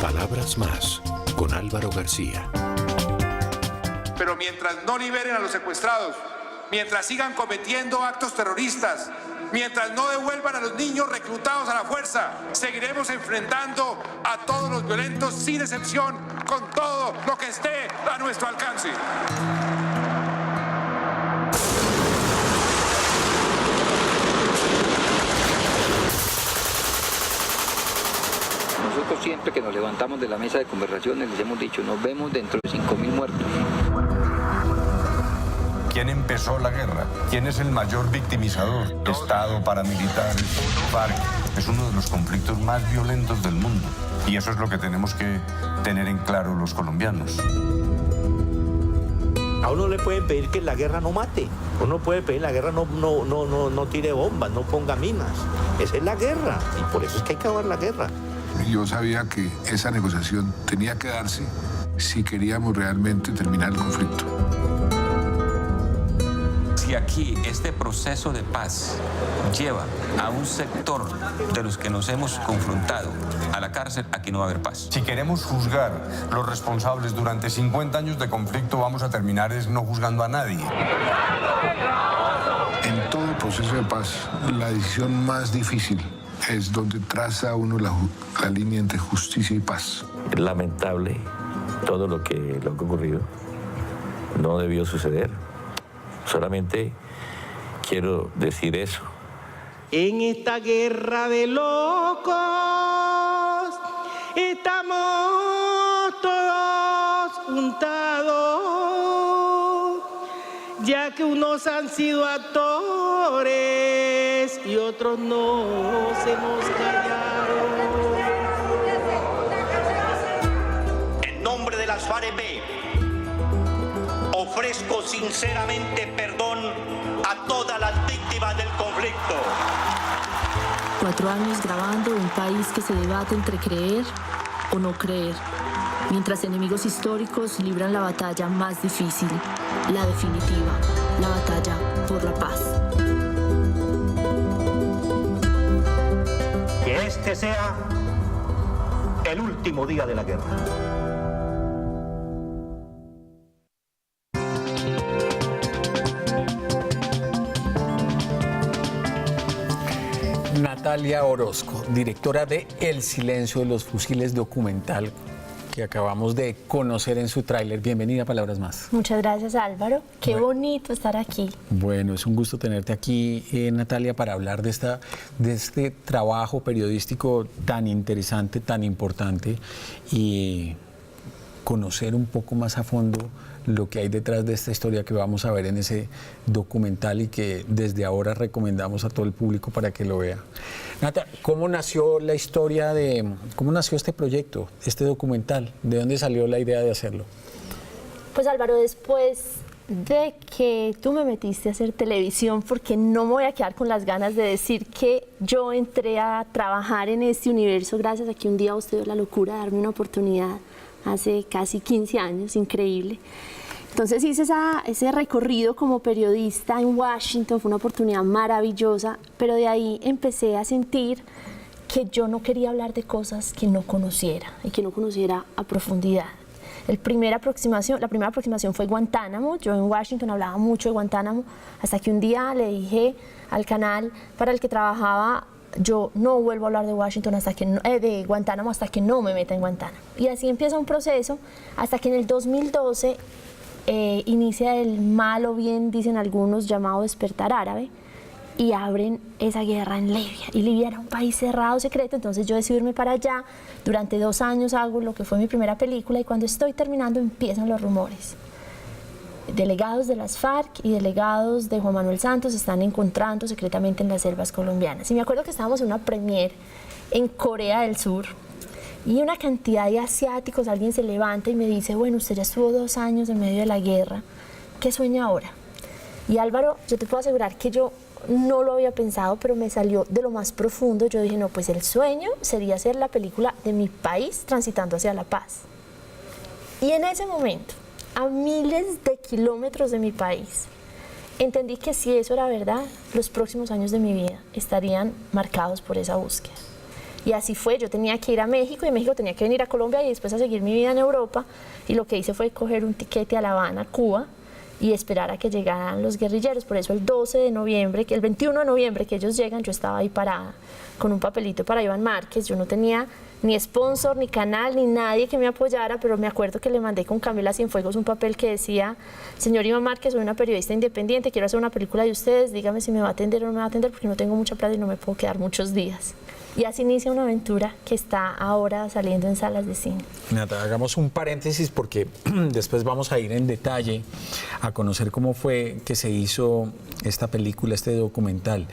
Palabras más, con Álvaro García. Pero mientras no liberen a los secuestrados, mientras sigan cometiendo actos terroristas, mientras no devuelvan a los niños reclutados a la fuerza, seguiremos enfrentando a todos los violentos sin excepción, con todo lo que esté a nuestro alcance. Nosotros siempre que nos levantamos de la mesa de conversaciones les hemos dicho, nos vemos dentro de 5.000 muertos. ¿Quién empezó la guerra? ¿Quién es el mayor victimizador? Estado, paramilitares, FARC. Es uno de los conflictos más violentos del mundo. Y eso es lo que tenemos que tener en claro los colombianos. A uno le pueden pedir que en la guerra no mate. Uno puede pedir en la guerra no tire bombas, no ponga minas. Esa es la guerra. Y por eso es que hay que acabar la guerra. Yo sabía que esa negociación tenía que darse si queríamos realmente terminar el conflicto. Si aquí este proceso de paz lleva a un sector de los que nos hemos confrontado a la cárcel, aquí no va a haber paz. Si queremos juzgar los responsables durante 50 años de conflicto, vamos a terminar no juzgando a nadie. En todo proceso de paz, la decisión más difícil es donde traza uno la línea entre justicia y paz. Es lamentable todo lo que ha ocurrido. No debió suceder. Solamente quiero decir eso. En esta guerra de locos estamos todos juntados, ya que unos han sido actores y otros no se nos callaron. En nombre de las FARC-EP, ofrezco sinceramente perdón a todas las víctimas del conflicto. 4 años grabando un país que se debate entre creer o no creer, mientras enemigos históricos libran la batalla más difícil, la definitiva, la batalla por la paz. Que este sea el último día de la guerra. Natalia Orozco, directora de El silencio de los fusiles, documental que acabamos de conocer en su tráiler. Bienvenida a Palabras Más. Muchas gracias, Álvaro. Qué bonito estar aquí. Bueno, es un gusto tenerte aquí, Natalia, para hablar de este trabajo periodístico tan interesante, tan importante, y conocer un poco más a fondo lo que hay detrás de esta historia que vamos a ver en ese documental y que desde ahora recomendamos a todo el público para que lo vea. Nata, ¿cómo nació la historia cómo nació este proyecto, este documental? ¿De dónde salió la idea de hacerlo? Pues Álvaro, después de que tú me metiste a hacer televisión, porque no me voy a quedar con las ganas de decir que yo entré a trabajar en este universo gracias a que un día usted dio la locura de darme una oportunidad hace casi 15 años, increíble. Entonces hice ese recorrido como periodista en Washington, fue una oportunidad maravillosa, pero de ahí empecé a sentir que yo no quería hablar de cosas que no conociera y que no conociera a profundidad. La primera aproximación fue Guantánamo. Yo en Washington hablaba mucho de Guantánamo, hasta que un día le dije al canal para el que trabajaba: yo no vuelvo a hablar de de Guantánamo hasta que no me meta en Guantánamo. Y así empieza un proceso hasta que en el 2012 inicia el mal, o bien dicen algunos, llamado despertar árabe, y abren esa guerra en Libia. Y Libia era un país cerrado, secreto, entonces yo decido irme para allá. Durante 2 años hago lo que fue mi primera película, y cuando estoy terminando empiezan los rumores. Delegados de las FARC y delegados de Juan Manuel Santos se están encontrando secretamente en las selvas colombianas. Y me acuerdo que estábamos en una premiere en Corea del Sur, y una cantidad de asiáticos, alguien se levanta y me dice: bueno, usted ya estuvo 2 años en medio de la guerra, ¿qué sueña ahora? Y Álvaro, yo te puedo asegurar que yo no lo había pensado, pero me salió de lo más profundo. Yo dije: no, pues el sueño sería hacer la película de mi país transitando hacia la paz. Y en ese momento, a miles de kilómetros de mi país, entendí que si eso era verdad, los próximos años de mi vida estarían marcados por esa búsqueda. Y así fue, yo tenía que ir a México y de México tenía que venir a Colombia y después a seguir mi vida en Europa. Y lo que hice fue coger un tiquete a La Habana, Cuba, y esperar a que llegaran los guerrilleros. Por eso el 12 de noviembre, el 21 de noviembre que ellos llegan, yo estaba ahí parada con un papelito para Iván Márquez. Yo no tenía ni sponsor, ni canal, ni nadie que me apoyara, pero me acuerdo que le mandé con Camila Cienfuegos un papel que decía: señor Iván Márquez, soy una periodista independiente, quiero hacer una película de ustedes, dígame si me va a atender o no me va a atender, porque no tengo mucha plata y no me puedo quedar muchos días. Y así inicia una aventura que está ahora saliendo en salas de cine. Nata, hagamos un paréntesis porque después vamos a ir en detalle a conocer cómo fue que se hizo esta película, este documental.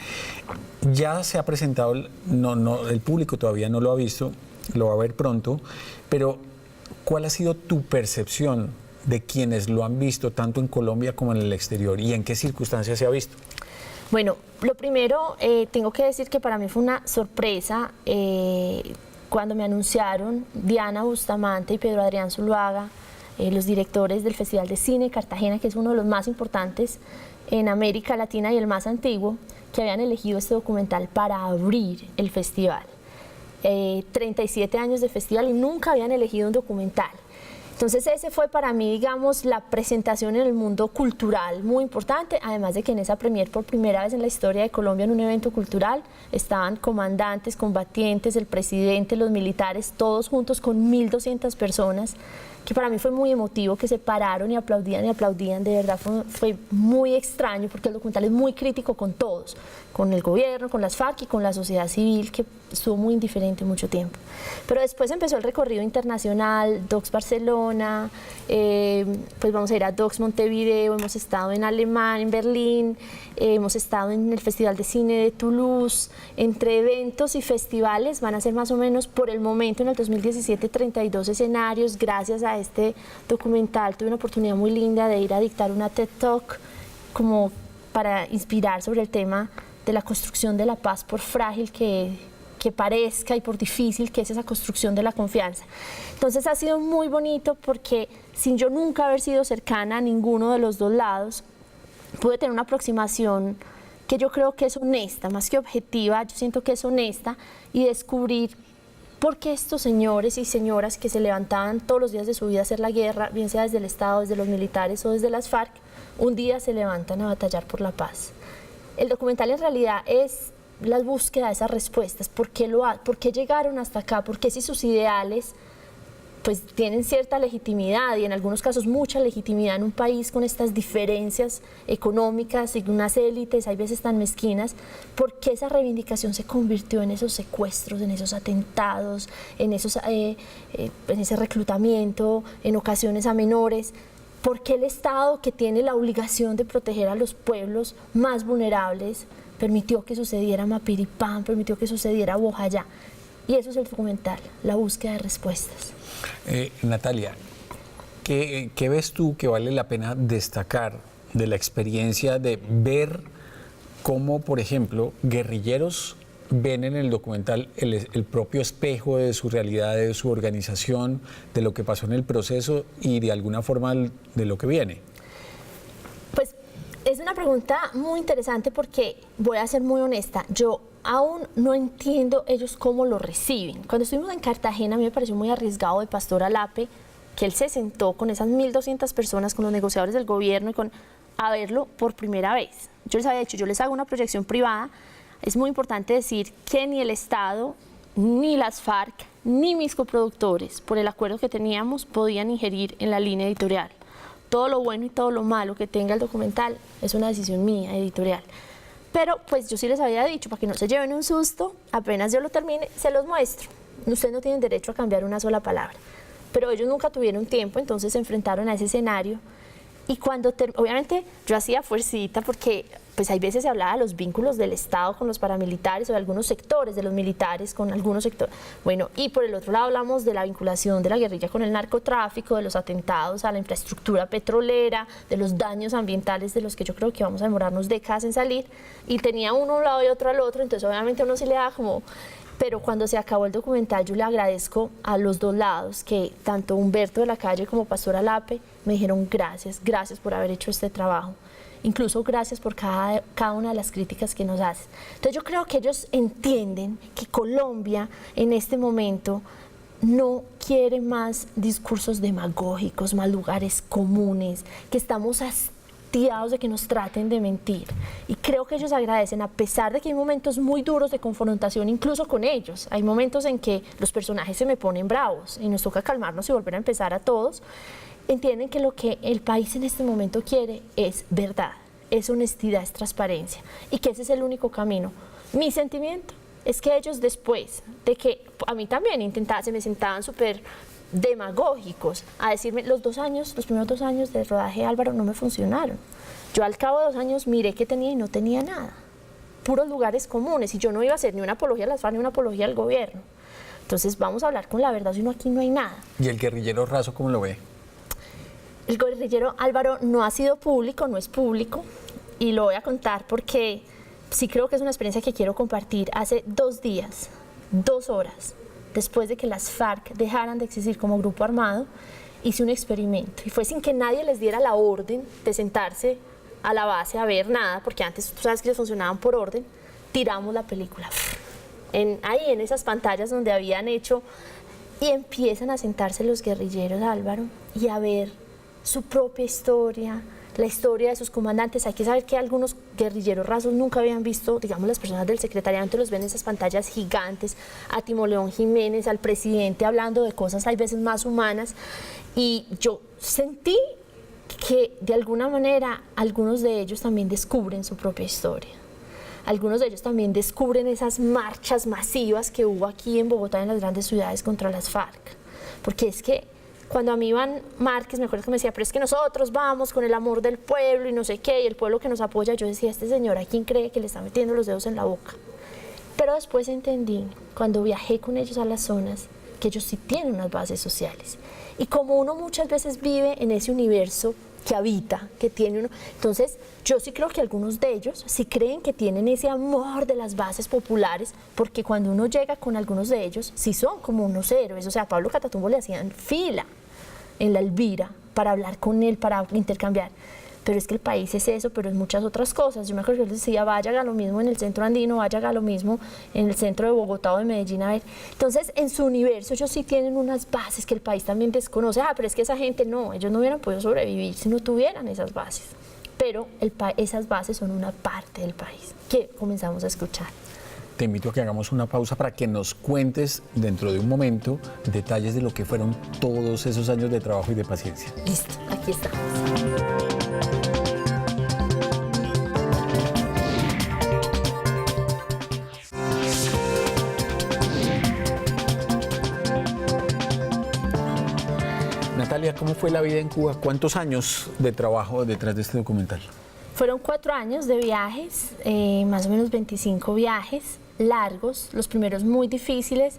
Ya se ha presentado, el público todavía no lo ha visto, lo va a ver pronto, pero ¿cuál ha sido tu percepción de quienes lo han visto tanto en Colombia como en el exterior y en qué circunstancias se ha visto? Bueno, lo primero, tengo que decir que para mí fue una sorpresa cuando me anunciaron Diana Bustamante y Pedro Adrián Zuluaga, los directores del Festival de Cine Cartagena, que es uno de los más importantes en América Latina y el más antiguo, que habían elegido este documental para abrir el festival. 37 años de festival y nunca habían elegido un documental. Entonces ese fue para mí, digamos, la presentación en el mundo cultural muy importante, además de que en esa premier, por primera vez en la historia de Colombia, en un evento cultural, estaban comandantes, combatientes, el presidente, los militares, todos juntos con 1.200 personas, que para mí fue muy emotivo, que se pararon y aplaudían, de verdad fue muy extraño, porque el documental es muy crítico con todos, con el gobierno, con las FARC y con la sociedad civil, que estuvo muy indiferente mucho tiempo. Pero después empezó el recorrido internacional, Docs Barcelona, pues vamos a ir a Docs Montevideo, hemos estado en Alemania, en Berlín, hemos estado en el Festival de Cine de Toulouse. Entre eventos y festivales van a ser más o menos, por el momento, en el 2017, 32 escenarios. Gracias a este documental tuve una oportunidad muy linda de ir a dictar una TED Talk como para inspirar sobre el tema de la construcción de la paz, por frágil que parezca y por difícil que es esa construcción de la confianza. Entonces ha sido muy bonito porque, sin yo nunca haber sido cercana a ninguno de los dos lados, pude tener una aproximación que yo creo que es honesta, más que objetiva, yo siento que es honesta, y descubrir por qué estos señores y señoras que se levantaban todos los días de su vida a hacer la guerra, bien sea desde el Estado, desde los militares o desde las FARC, un día se levantan a batallar por la paz. El documental en realidad es la búsqueda de esas respuestas. ¿Por qué llegaron hasta acá? ¿Por qué si sus ideales pues tienen cierta legitimidad y en algunos casos mucha legitimidad en un país con estas diferencias económicas y unas élites hay veces tan mezquinas, por qué esa reivindicación se convirtió en esos secuestros, en esos atentados, en ese reclutamiento, en ocasiones a menores? ¿Por qué el Estado, que tiene la obligación de proteger a los pueblos más vulnerables, permitió que sucediera Mapiripán, permitió que sucediera Bojayá? Y eso es el documental, la búsqueda de respuestas. Natalia, ¿qué ves tú que vale la pena destacar de la experiencia de ver cómo, por ejemplo, guerrilleros ven en el documental el propio espejo de su realidad, de su organización, de lo que pasó en el proceso y de alguna forma de lo que viene? Pues es una pregunta muy interesante porque voy a ser muy honesta, yo aún no entiendo ellos cómo lo reciben. Cuando estuvimos en Cartagena a mí me pareció muy arriesgado de Pastor Alape, que él se sentó con esas 1.200 personas, con los negociadores del gobierno y a verlo por primera vez. Yo les había dicho, yo les hago una proyección privada. Es muy importante decir que ni el Estado, ni las FARC, ni mis coproductores, por el acuerdo que teníamos, podían ingerir en la línea editorial. Todo lo bueno y todo lo malo que tenga el documental es una decisión mía, editorial. Pero pues yo sí les había dicho, para que no se lleven un susto, apenas yo lo termine, se los muestro. Ustedes no tienen derecho a cambiar una sola palabra. Pero ellos nunca tuvieron tiempo, entonces se enfrentaron a ese escenario. Y cuando, obviamente, yo hacía fuercita porque pues hay veces se hablaba de los vínculos del Estado con los paramilitares o de algunos sectores de los militares con algunos sectores. Bueno, y por el otro lado hablamos de la vinculación de la guerrilla con el narcotráfico, de los atentados a la infraestructura petrolera, de los daños ambientales de los que yo creo que vamos a demorarnos décadas en salir. Y tenía uno a un lado y otro al otro, entonces obviamente uno sí le da como... Pero cuando se acabó el documental yo le agradezco a los dos lados que tanto Humberto de la Calle como Pastor Alape me dijeron gracias por haber hecho este trabajo. incluso gracias por cada una de las críticas que nos haces. Entonces yo creo que ellos entienden que Colombia en este momento no quiere más discursos demagógicos, más lugares comunes, que estamos hastiados de que nos traten de mentir. Y creo que ellos agradecen, a pesar de que hay momentos muy duros de confrontación incluso con ellos. Hay momentos en que los personajes se me ponen bravos y nos toca calmarnos y volver a empezar a todos. Entienden que lo que el país en este momento quiere es verdad, es honestidad, es transparencia, y que ese es el único camino. Mi sentimiento es que ellos, después de que a mí también se me sentaban súper demagógicos a decirme los primeros 2 años de rodaje, Álvaro, no me funcionaron. Yo al cabo de 2 años miré que tenía y no tenía nada, puros lugares comunes, y yo no iba a hacer ni una apología a las FARC ni una apología al gobierno. Entonces vamos a hablar con la verdad, si no, aquí no hay nada. ¿Y el guerrillero raso cómo lo ve? El guerrillero, Álvaro, no ha sido público, no es público, y lo voy a contar porque sí creo que es una experiencia que quiero compartir. Hace 2 días, 2 horas, después de que las FARC dejaran de existir como grupo armado, hice un experimento, y fue sin que nadie les diera la orden de sentarse a la base a ver nada, porque antes tú sabes que ellos funcionaban por orden. Tiramos la película, ahí en esas pantallas donde habían hecho, y empiezan a sentarse los guerrilleros, Álvaro, y a ver su propia historia, la historia de sus comandantes. Hay que saber que algunos guerrilleros rasos nunca habían visto, digamos, las personas del secretariado, los ven en esas pantallas gigantes, a Timoleón Jiménez, al presidente hablando de cosas hay veces más humanas, y yo sentí que de alguna manera algunos de ellos también descubren su propia historia. Algunos de ellos también descubren esas marchas masivas que hubo aquí en Bogotá, en las grandes ciudades, contra las FARC. Porque es que cuando a mí Iván Márquez, me acuerdo que me decía, pero es que nosotros vamos con el amor del pueblo y no sé qué, y el pueblo que nos apoya, yo decía, este señor, ¿a quién cree que le está metiendo los dedos en la boca? Pero después entendí, cuando viajé con ellos a las zonas, que ellos sí tienen unas bases sociales. Y como uno muchas veces vive en ese universo que habita, que tiene uno, entonces yo sí creo que algunos de ellos sí creen que tienen ese amor de las bases populares, porque cuando uno llega con algunos de ellos, sí son como unos héroes. O sea, a Pablo Catatumbo le hacían fila en la Elvira para hablar con él, para intercambiar. Pero es que el país es eso, pero es muchas otras cosas. Yo me acuerdo que él decía, vaya, haga lo mismo en el centro andino, vaya, haga lo mismo en el centro de Bogotá o de Medellín, a ver. Entonces, en su universo, ellos sí tienen unas bases que el país también desconoce. Pero es que esa gente no, ellos no hubieran podido sobrevivir si no tuvieran esas bases. Pero esas bases son una parte del país que comenzamos a escuchar. Te invito a que hagamos una pausa para que nos cuentes dentro de un momento detalles de lo que fueron todos esos años de trabajo y de paciencia. Listo, aquí estamos. Natalia, ¿cómo fue la vida en Cuba? ¿Cuántos años de trabajo detrás de este documental? Fueron 4 años de viajes, más o menos 25 viajes largos, los primeros muy difíciles,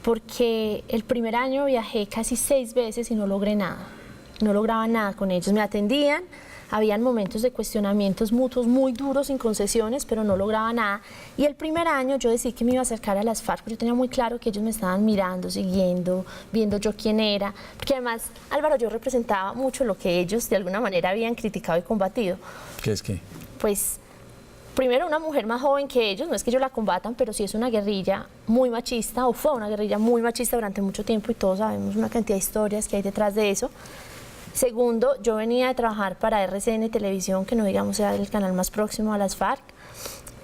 porque el primer año viajé casi 6 veces y no logré nada, no lograba nada con ellos. Me atendían, habían momentos de cuestionamientos mutuos muy duros, sin concesiones, pero no lograba nada. Y el primer año yo decidí que me iba a acercar a las FARC, porque yo tenía muy claro que ellos me estaban mirando, siguiendo, viendo yo quién era, porque además, Álvaro, yo representaba mucho lo que ellos de alguna manera habían criticado y combatido. ¿Qué es qué? Pues primero, una mujer más joven que ellos, no es que ellos la combatan, pero sí es una guerrilla muy machista, o fue una guerrilla muy machista durante mucho tiempo, y todos sabemos una cantidad de historias que hay detrás de eso. Segundo, yo venía de trabajar para RCN Televisión, que no digamos era el canal más próximo a las FARC,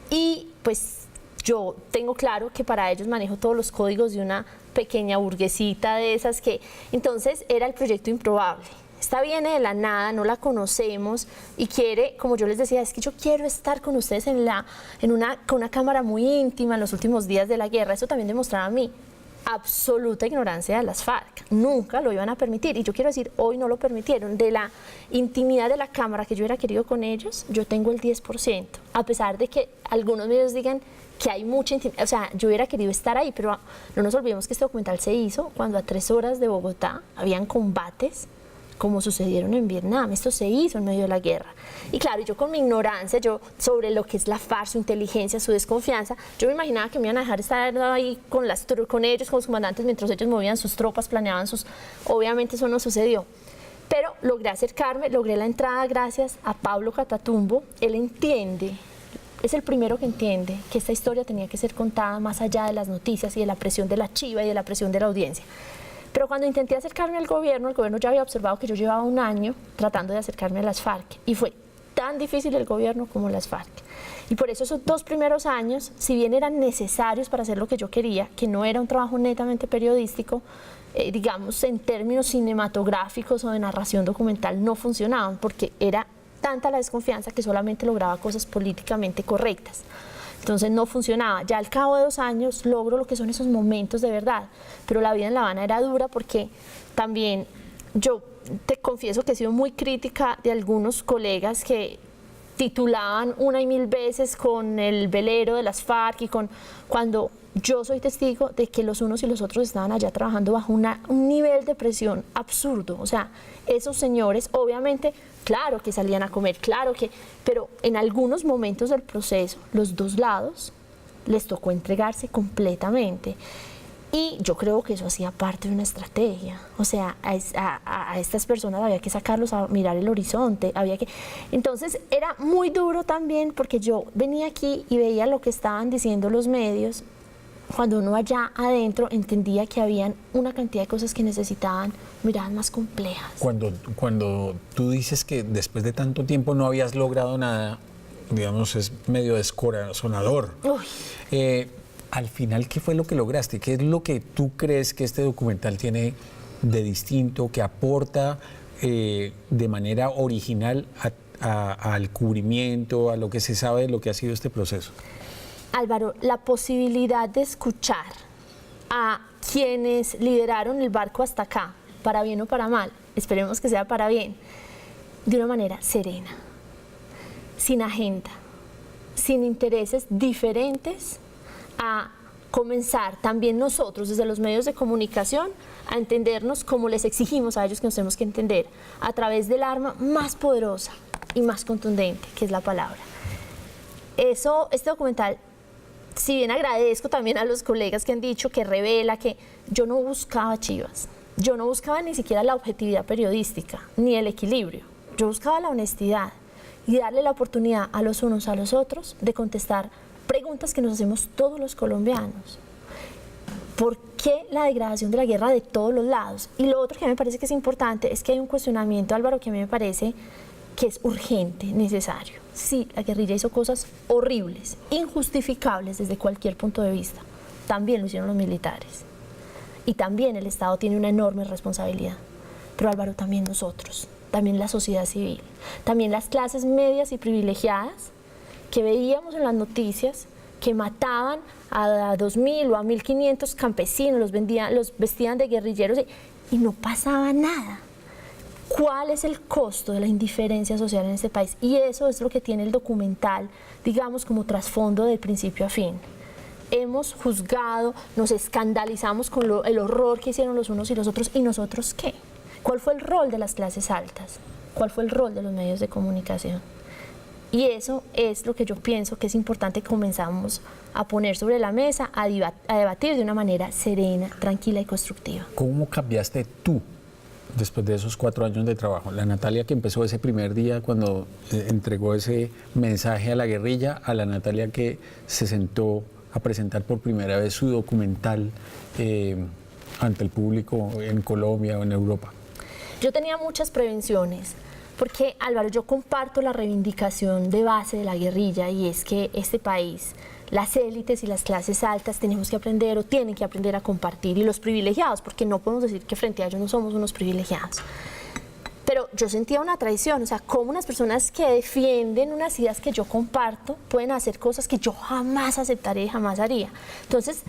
y pues yo tengo claro que para ellos manejo todos los códigos de una pequeña burguesita de esas que, entonces era el proyecto improbable. Esta viene de la nada, no la conocemos y quiere, como yo les decía, es que yo quiero estar con ustedes con una cámara muy íntima en los últimos días de la guerra. Eso también demostraba a mí absoluta ignorancia de las FARC. Nunca lo iban a permitir, y yo quiero decir, hoy no lo permitieron. De la intimidad de la cámara que yo hubiera querido con ellos, yo tengo el 10%, a pesar de que algunos medios digan que hay mucha intimidad. O sea, yo hubiera querido estar ahí, pero no nos olvidemos que este documental se hizo cuando a 3 horas de Bogotá habían combates como sucedieron en Vietnam. Esto se hizo en medio de la guerra. Y claro, yo con mi ignorancia, yo sobre lo que es la FARC, su inteligencia, su desconfianza, yo me imaginaba que me iban a dejar estar ahí con ellos, con los comandantes, mientras ellos movían sus tropas, planeaban sus... Obviamente eso no sucedió. Pero logré acercarme, logré la entrada gracias a Pablo Catatumbo. Él entiende, es el primero que entiende que esta historia tenía que ser contada más allá de las noticias y de la presión de la chiva y de la presión de la audiencia. Pero cuando intenté acercarme al gobierno, el gobierno ya había observado que yo llevaba un año tratando de acercarme a las FARC y fue tan difícil el gobierno como las FARC. Y por eso esos 2 primeros años, si bien eran necesarios para hacer lo que yo quería, que no era un trabajo netamente periodístico, digamos en términos cinematográficos o de narración documental, no funcionaban porque era tanta la desconfianza que solamente lograba cosas políticamente correctas. Entonces no funcionaba. Ya al cabo de 2 años logro lo que son esos momentos de verdad, pero la vida en La Habana era dura porque también yo te confieso que he sido muy crítica de algunos colegas que titulaban una y mil veces con el velero de las FARC y cuando yo soy testigo de que los unos y los otros estaban allá trabajando bajo un nivel de presión absurdo. O sea, esos señores, obviamente, claro que salían a comer, pero en algunos momentos del proceso, los 2 lados les tocó entregarse completamente. Y yo creo que eso hacía parte de una estrategia. O sea, a estas personas había que sacarlos a mirar el horizonte, Entonces era muy duro también porque yo venía aquí y veía lo que estaban diciendo los medios. Cuando uno allá adentro entendía que habían una cantidad de cosas que necesitaban miradas más complejas. Cuando tú dices que después de tanto tiempo no habías logrado nada, digamos, es medio descorazonador. Al final, ¿qué fue lo que lograste? ¿Qué es lo que tú crees que este documental tiene de distinto, que aporta de manera original al cubrimiento, a lo que se sabe de lo que ha sido este proceso? Álvaro, la posibilidad de escuchar a quienes lideraron el barco hasta acá, para bien o para mal, esperemos que sea para bien, de una manera serena, sin agenda, sin intereses diferentes, a comenzar también nosotros desde los medios de comunicación a entendernos como les exigimos a ellos que nos tenemos que entender, a través del arma más poderosa y más contundente, que es la palabra. Este documental, si bien agradezco también a los colegas que han dicho que revela que yo no buscaba chivas, yo no buscaba ni siquiera la objetividad periodística, ni el equilibrio, yo buscaba la honestidad y darle la oportunidad a los unos a los otros de contestar preguntas que nos hacemos todos los colombianos. ¿Por qué la degradación de la guerra de todos los lados? Y lo otro que me parece que es importante es que hay un cuestionamiento, Álvaro, que a mí me parece que es urgente, necesario. Sí, la guerrilla hizo cosas horribles, injustificables desde cualquier punto de vista. También lo hicieron los militares. Y también el Estado tiene una enorme responsabilidad. Pero Álvaro, también nosotros, también la sociedad civil, también las clases medias y privilegiadas que veíamos en las noticias que mataban a 2.000 o a 1.500 campesinos, los vestían de guerrilleros y no pasaba nada. ¿Cuál es el costo de la indiferencia social en este país? Y eso es lo que tiene el documental, digamos, como trasfondo de principio a fin. Hemos juzgado, nos escandalizamos con el horror que hicieron los unos y los otros, ¿y nosotros qué? ¿Cuál fue el rol de las clases altas? ¿Cuál fue el rol de los medios de comunicación? Y eso es lo que yo pienso que es importante que comenzamos a poner sobre la mesa, a debatir de una manera serena, tranquila y constructiva. ¿Cómo cambiaste tú después de esos 4 años de trabajo? La Natalia que empezó ese primer día cuando entregó ese mensaje a la guerrilla, a la Natalia que se sentó a presentar por primera vez su documental ante el público en Colombia o en Europa. Yo tenía muchas prevenciones. Porque, Álvaro, yo comparto la reivindicación de base de la guerrilla y es que este país, las élites y las clases altas tenemos que aprender o tienen que aprender a compartir y los privilegiados, porque no podemos decir que frente a ellos no somos unos privilegiados. Pero yo sentía una traición, o sea, cómo unas personas que defienden unas ideas que yo comparto pueden hacer cosas que yo jamás aceptaré y jamás haría. Entonces,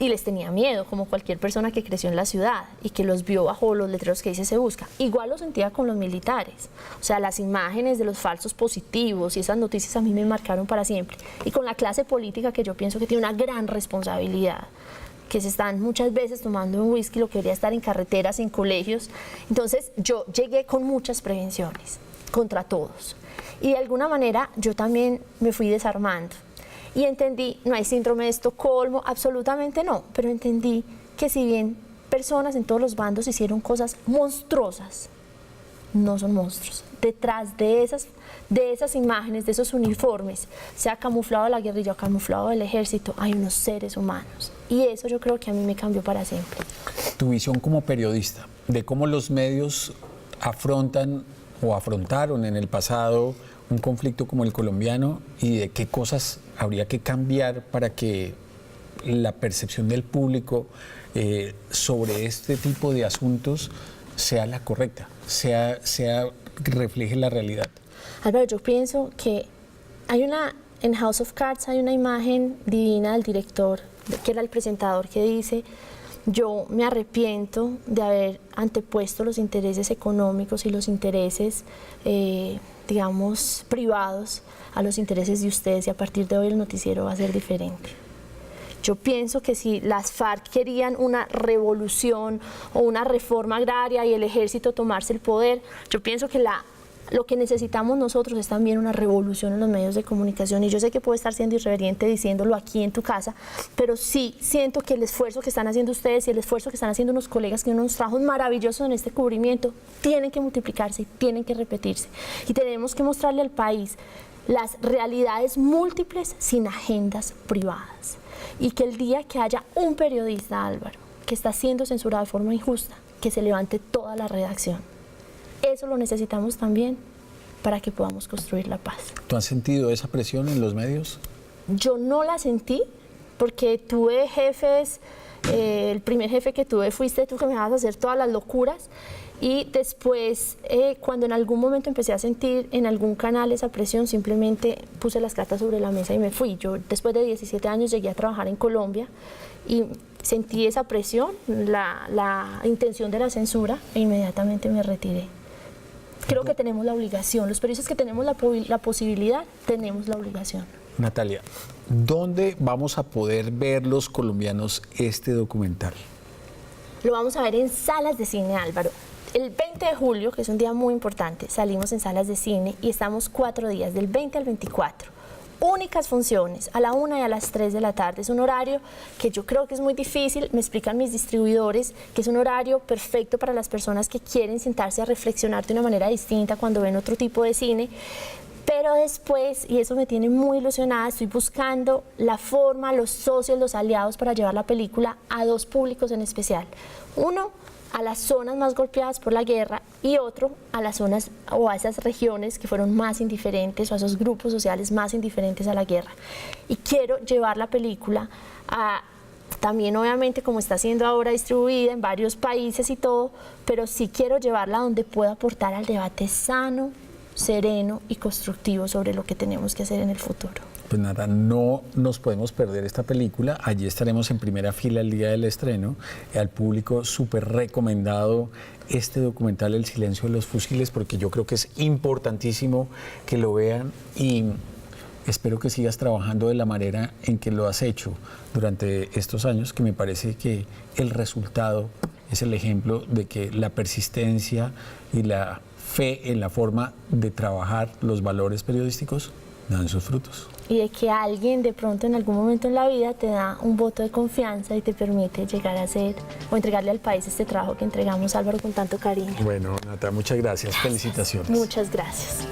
y les tenía miedo, como cualquier persona que creció en la ciudad y que los vio bajo los letreros que dice se busca. Igual lo sentía con los militares. O sea, las imágenes de los falsos positivos y esas noticias a mí me marcaron para siempre. Y con la clase política que yo pienso que tiene una gran responsabilidad, que se están muchas veces tomando un whisky, lo que debería estar en carreteras, en colegios. Entonces yo llegué con muchas prevenciones contra todos. Y de alguna manera yo también me fui desarmando. Y entendí, no hay síndrome de Estocolmo, absolutamente no, pero entendí que si bien personas en todos los bandos hicieron cosas monstruosas, no son monstruos. Detrás de esas imágenes, de esos uniformes, sea camuflado la guerrilla o camuflado el ejército, hay unos seres humanos. Y eso yo creo que a mí me cambió para siempre. Tu visión como periodista, de cómo los medios afrontan o afrontaron en el pasado un conflicto como el colombiano y de qué cosas habría que cambiar para que la percepción del público sobre este tipo de asuntos sea la correcta, refleje la realidad. Álvaro, yo pienso que en House of Cards hay una imagen divina del director, que era el presentador, que dice: yo me arrepiento de haber antepuesto los intereses económicos y los intereses, digamos, privados a los intereses de ustedes, y a partir de hoy el noticiero va a ser diferente. Yo pienso que si las FARC querían una revolución o una reforma agraria y el ejército tomarse el poder, yo pienso que lo que necesitamos nosotros es también una revolución en los medios de comunicación. Y yo sé que puedo estar siendo irreverente diciéndolo aquí en tu casa, pero sí siento que el esfuerzo que están haciendo ustedes y el esfuerzo que están haciendo unos colegas que tienen unos trabajos maravillosos en este cubrimiento tienen que multiplicarse, tienen que repetirse. Y tenemos que mostrarle al país las realidades múltiples sin agendas privadas. Y que el día que haya un periodista, Álvaro, que está siendo censurado de forma injusta, que se levante toda la redacción. Eso lo necesitamos también para que podamos construir la paz. ¿Tú has sentido esa presión en los medios? Yo no la sentí porque tuve jefes, el primer jefe que tuve fuiste tú, que me vas a hacer todas las locuras. Y después, cuando en algún momento empecé a sentir en algún canal esa presión, simplemente puse las cartas sobre la mesa y me fui. Yo después de 17 años llegué a trabajar en Colombia y sentí esa presión, la intención de la censura, e inmediatamente me retiré. Creo que tenemos la obligación, los periodistas que tenemos la posibilidad, tenemos la obligación. Natalia, ¿dónde vamos a poder ver los colombianos este documental? Lo vamos a ver en salas de cine, Álvaro. El 20 de julio, que es un día muy importante, salimos en salas de cine y estamos 4 días, del 20 al 24. Únicas funciones, a la 1 y a las 3 de la tarde. Es un horario que yo creo que es muy difícil, me explican mis distribuidores, que es un horario perfecto para las personas que quieren sentarse a reflexionar de una manera distinta cuando ven otro tipo de cine. Pero después, y eso me tiene muy ilusionada, estoy buscando la forma, los socios, los aliados para llevar la película a 2 públicos en especial. Uno, a las zonas más golpeadas por la guerra, y otro a las zonas o a esas regiones que fueron más indiferentes, o a esos grupos sociales más indiferentes a la guerra. Y quiero llevar la película a, también obviamente como está siendo ahora distribuida en varios países y todo, pero sí quiero llevarla donde pueda aportar al debate sano, sereno y constructivo sobre lo que tenemos que hacer en el futuro. Pues nada, no nos podemos perder esta película. Allí estaremos en primera fila el día del estreno. Al público súper recomendado este documental El silencio de los fusiles, porque yo creo que es importantísimo que lo vean, y espero que sigas trabajando de la manera en que lo has hecho durante estos años, que me parece que el resultado es el ejemplo de que la persistencia y la fe en la forma de trabajar los valores periodísticos dan sus frutos. Y de que alguien de pronto en algún momento en la vida te da un voto de confianza y te permite llegar a hacer o entregarle al país este trabajo que entregamos, Álvaro, con tanto cariño. Bueno, Nata, muchas gracias. Felicitaciones. Muchas gracias.